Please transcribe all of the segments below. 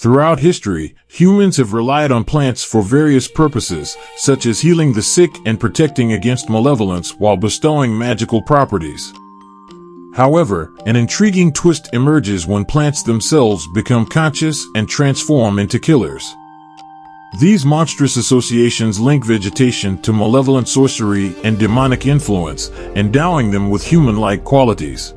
Throughout history, humans have relied on plants for various purposes, such as healing the sick and protecting against malevolence while bestowing magical properties. However, an intriguing twist emerges when plants themselves become conscious and transform into killers. These monstrous associations link vegetation to malevolent sorcery and demonic influence, endowing them with human-like qualities.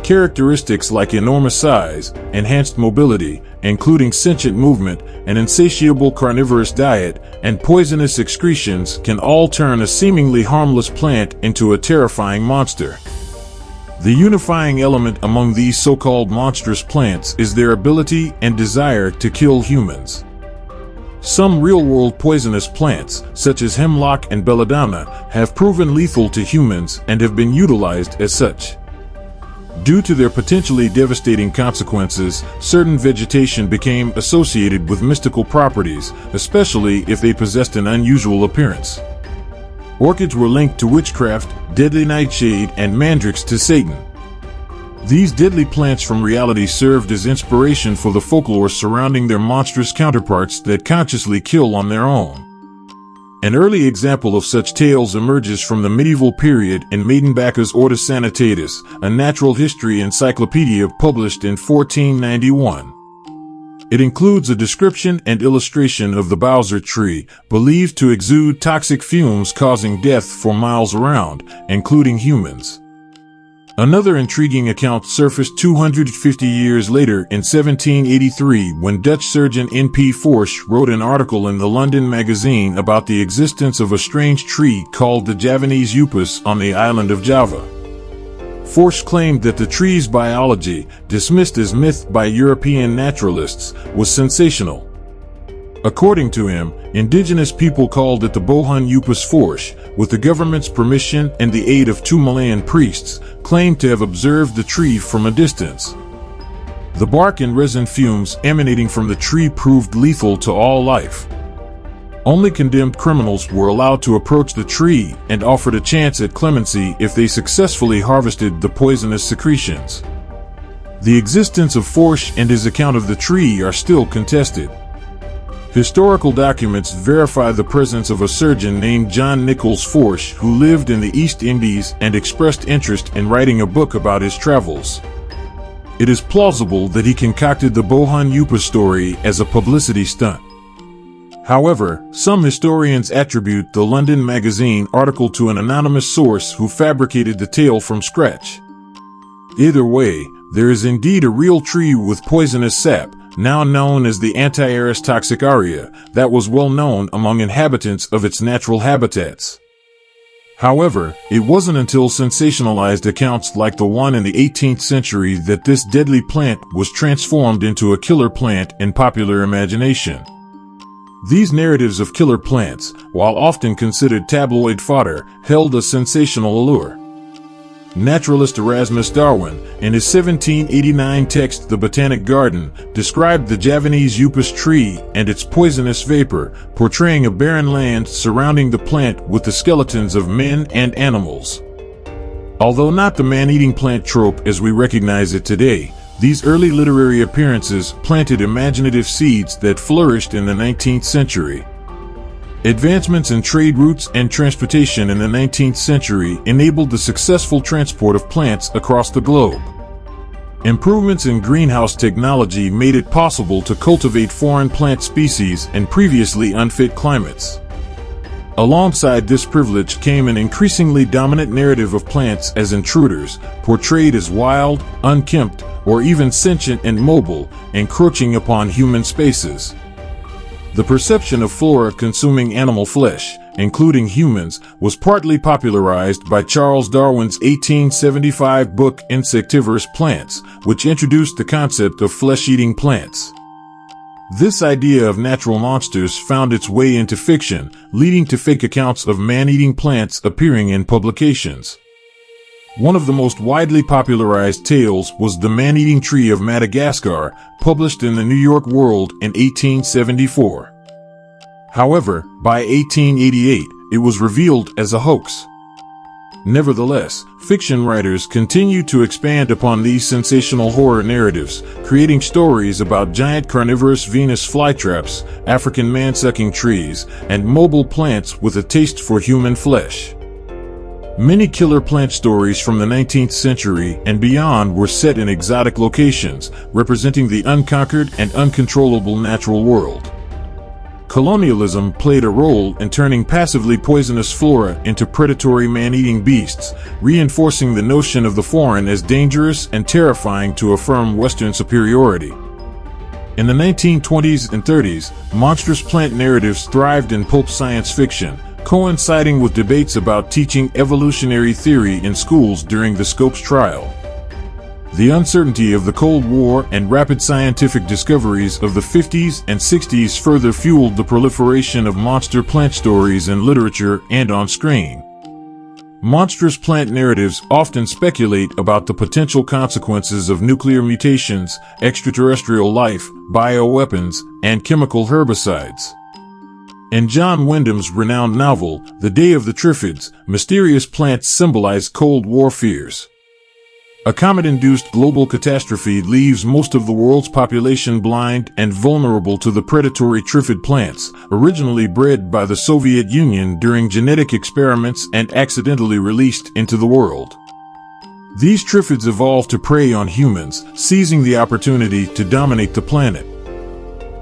Characteristics like enormous size, enhanced mobility, including sentient movement, an insatiable carnivorous diet, and poisonous excretions can all turn a seemingly harmless plant into a terrifying monster. The unifying element among these so-called monstrous plants is their ability and desire to kill humans. Some real-world poisonous plants, such as hemlock and belladonna, have proven lethal to humans and have been utilized as such. Due to their potentially devastating consequences, certain vegetation became associated with mystical properties, especially if they possessed an unusual appearance. Orchids were linked to witchcraft, deadly nightshade, and mandrakes to Satan. These deadly plants from reality served as inspiration for the folklore surrounding their monstrous counterparts that consciously kill on their own. An early example of such tales emerges from the medieval period in Maidenbach's Ortus Sanitatis, a natural history encyclopedia published in 1491. It includes a description and illustration of the Bowser tree, believed to exude toxic fumes causing death for miles around, including humans. Another intriguing account surfaced 250 years later in 1783 when Dutch surgeon N.P. Forsch wrote an article in the London Magazine about the existence of a strange tree called the Javanese upas on the island of Java. Forsch claimed that the tree's biology, dismissed as myth by European naturalists, was sensational. According to him, indigenous people called it the Bohun Upas Forsch, with the government's permission and the aid of two Malayan priests, claimed to have observed the tree from a distance. The bark and resin fumes emanating from the tree proved lethal to all life. Only condemned criminals were allowed to approach the tree and offered a chance at clemency if they successfully harvested the poisonous secretions. The existence of Forsch and his account of the tree are still contested. Historical documents verify the presence of a surgeon named John Nichols Forsch who lived in the East Indies and expressed interest in writing a book about his travels. It is plausible that he concocted the Bohun Upa story as a publicity stunt. However, some historians attribute the London Magazine article to an anonymous source who fabricated the tale from scratch. Either way, there is indeed a real tree with poisonous sap, now known as the Antiaris toxicaria, that was well known among inhabitants of its natural habitats. However, it wasn't until sensationalized accounts like the one in the 18th century that this deadly plant was transformed into a killer plant in popular imagination. These narratives of killer plants, while often considered tabloid fodder, held a sensational allure. Naturalist Erasmus Darwin, in his 1789 text The Botanic Garden, described the Javanese upas tree and its poisonous vapor, portraying a barren land surrounding the plant with the skeletons of men and animals. Although not the man-eating plant trope as we recognize it today, these early literary appearances planted imaginative seeds that flourished in the 19th century. Advancements in trade routes and transportation in the 19th century enabled the successful transport of plants across the globe. Improvements in greenhouse technology made it possible to cultivate foreign plant species in previously unfit climates. Alongside this privilege came an increasingly dominant narrative of plants as intruders, portrayed as wild, unkempt, or even sentient and mobile, encroaching upon human spaces. The perception of flora consuming animal flesh, including humans, was partly popularized by Charles Darwin's 1875 book Insectivorous Plants, which introduced the concept of flesh-eating plants. This idea of natural monsters found its way into fiction, leading to fake accounts of man-eating plants appearing in publications. One of the most widely popularized tales was The Man-Eating Tree of Madagascar, published in the New York World in 1874. However, by 1888, it was revealed as a hoax. Nevertheless, fiction writers continue to expand upon these sensational horror narratives, creating stories about giant carnivorous Venus flytraps, African man-sucking trees, and mobile plants with a taste for human flesh. Many killer plant stories from the 19th century and beyond were set in exotic locations, representing the unconquered and uncontrollable natural world. Colonialism played a role in turning passively poisonous flora into predatory man-eating beasts, reinforcing the notion of the foreign as dangerous and terrifying to affirm Western superiority. In the 1920s and 30s, monstrous plant narratives thrived in pulp science fiction, coinciding with debates about teaching evolutionary theory in schools during the Scopes trial. The uncertainty of the Cold War and rapid scientific discoveries of the 50s and 60s further fueled the proliferation of monster plant stories in literature and on screen. Monstrous plant narratives often speculate about the potential consequences of nuclear mutations, extraterrestrial life, bioweapons, and chemical herbicides. In John Wyndham's renowned novel, The Day of the Triffids, mysterious plants symbolize Cold War fears. A comet-induced global catastrophe leaves most of the world's population blind and vulnerable to the predatory triffid plants, originally bred by the Soviet Union during genetic experiments and accidentally released into the world. These triffids evolved to prey on humans, seizing the opportunity to dominate the planet.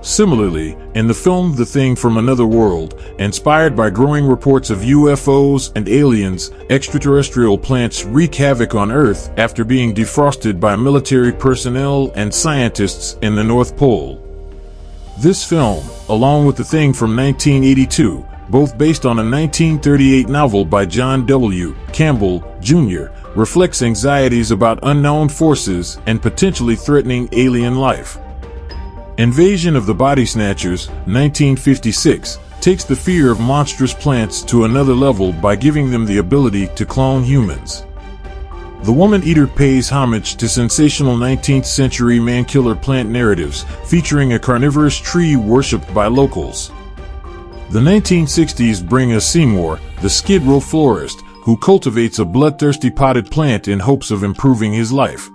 Similarly, in the film The Thing from Another World, inspired by growing reports of UFOs and aliens, extraterrestrial plants wreak havoc on Earth after being defrosted by military personnel and scientists in the North Pole. This film, along with The Thing from 1982, both based on a 1938 novel by John W. Campbell, Jr., reflects anxieties about unknown forces and potentially threatening alien life. Invasion of the Body Snatchers, 1956, takes the fear of monstrous plants to another level by giving them the ability to clone humans. The Woman Eater pays homage to sensational 19th century man-killer plant narratives, featuring a carnivorous tree worshipped by locals. The 1960s bring us Seymour, the Skid Row florist, who cultivates a bloodthirsty potted plant in hopes of improving his life.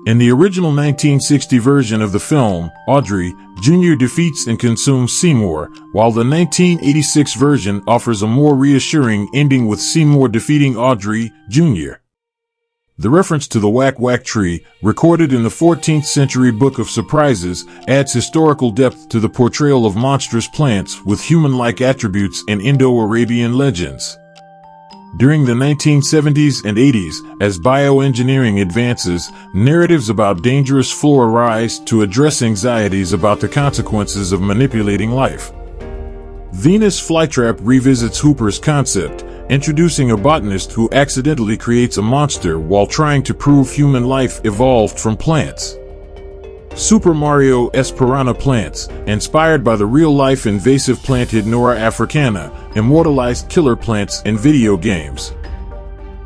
In the original 1960 version of the film, Audrey Jr. defeats and consumes Seymour, while the 1986 version offers a more reassuring ending with Seymour defeating Audrey Jr. The reference to the Whack Whack tree, recorded in the 14th century Book of Surprises, adds historical depth to the portrayal of monstrous plants with human-like attributes in Indo-Arabian legends. During the 1970s and 80s, as bioengineering advances, narratives about dangerous flora rise to address anxieties about the consequences of manipulating life. Venus Flytrap revisits Hooper's concept, introducing a botanist who accidentally creates a monster while trying to prove human life evolved from plants. Super Mario's Piranha Plants, inspired by the real-life invasive plant Hydnora africana, immortalized killer plants in video games.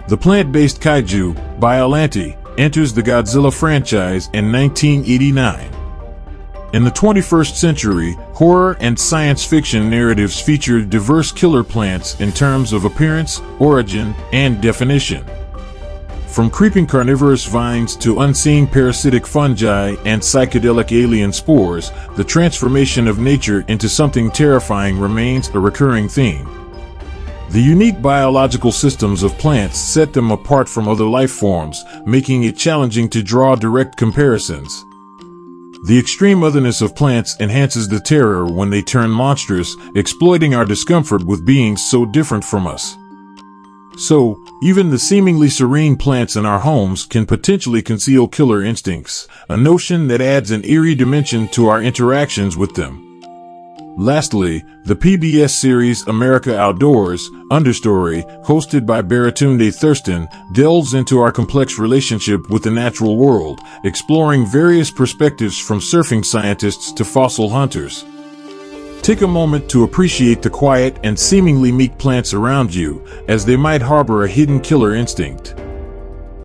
The plant-based kaiju, Biollante, enters the Godzilla franchise in 1989. In the 21st century, horror and science fiction narratives feature diverse killer plants in terms of appearance, origin, and definition. From creeping carnivorous vines to unseen parasitic fungi and psychedelic alien spores, the transformation of nature into something terrifying remains a recurring theme. The unique biological systems of plants set them apart from other life forms, making it challenging to draw direct comparisons. The extreme otherness of plants enhances the terror when they turn monstrous, exploiting our discomfort with beings so different from us. So, even the seemingly serene plants in our homes can potentially conceal killer instincts, a notion that adds an eerie dimension to our interactions with them. Lastly, the PBS series America Outdoors, Understory, hosted by Baratunde Thurston, delves into our complex relationship with the natural world, exploring various perspectives from surfing scientists to fossil hunters. Take a moment to appreciate the quiet and seemingly meek plants around you, as they might harbor a hidden killer instinct.